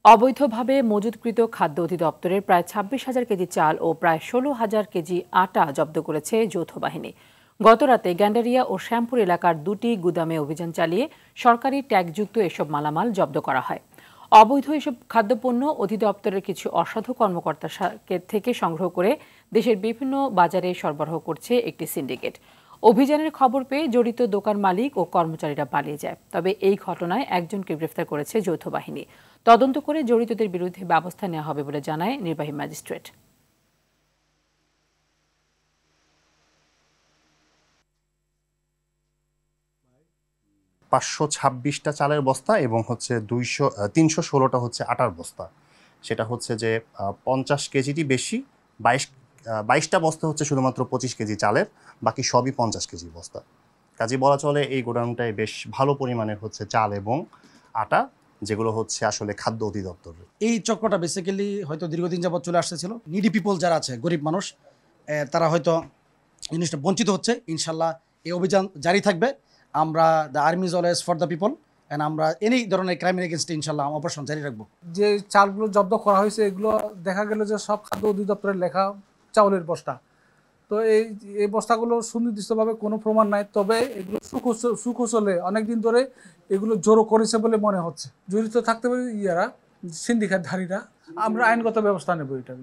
অবৈধভাবে মজুতকৃত খাদ্য অধিদপ্তরের প্রায় ২৬,০০০ কেজি চাল ও প্রায় ১৬,০০০ কেজি আটা জব্দ করেছে যৌথ বাহিনী। গতরাতে গ্যান্ডারিয়া ও শ্যামপুর এলাকার দুটি গুদামে অভিযান চালিয়ে সরকারি ট্যাগযুক্ত এসব মালামাল জব্দ করা হয়। অবৈধ এসব খাদ্যপণ্য অধিদপ্তরের কিছু অসাধু কর্মকর্তার থেকে সংগ্রহ করে দেশের বিভিন্ন বাজারে সরবরাহ করছে একটি সিন্ডিকেট। অভিযানের খবর পেয়ে জড়িত দোকান মালিক ও কর্মচারীরা পালিয়ে যায়। তবে এই ঘটনায় একজনকে গ্রেফতার করেছে যৌথ বাহিনী। তদন্ত করে জড়িতদের বিরুদ্ধে ব্যবস্থা নেওয়া হবে বলে জানায় নির্বাহী ম্যাজিস্ট্রেট। ৫২৬টা চালের বস্তা এবং হচ্ছে ৩১৬টা হচ্ছে আটার বস্তা। সেটা হচ্ছে যে ৫০ কেজিটি বেশি, ২২টা বস্তা হচ্ছে শুধুমাত্র ২৫ কেজি চালের, বাকি সবই ৫০ কেজি বস্তা। কাজে বলা চলে এই গোডাউনটায় বেশ ভালো পরিমাণের হচ্ছে চাল এবং আটা, যেগুলো হচ্ছে আসলে খাদ্য অধিদপ্তরের। এই চক্রটা বেসিক্যালি হয়তো দীর্ঘদিন যাবৎ চলে আসতেছিল। নিডি পিপল যারা আছে, গরিব মানুষ, তারা হয়তো জিনিসটা বঞ্চিত হচ্ছে। ইনশাল্লাহ এই অভিযান জারি থাকবে। আমরা the army is always for the people, and আমরা এনি ধরনের ক্রাইমের এগেনস্টে ইনশাল্লাহ অপারেশন জারি রাখবো। যে চালগুলো জব্দ করা হয়েছে এগুলো দেখা গেল যে সব খাদ্য অধিদপ্তরের লেখা চাউলের বস্তা। তো এই বস্তাগুলো সুনির্দিষ্টভাবে কোনো প্রমাণ নাই, তবে এগুলো সুকৌশলে অনেকদিন ধরে এগুলো জোরো করেছে বলে মনে হচ্ছে। জড়িত থাকতে পারে সিন্ডিকেটধারীরা। আমরা আইনগত ব্যবস্থা নেব এটা।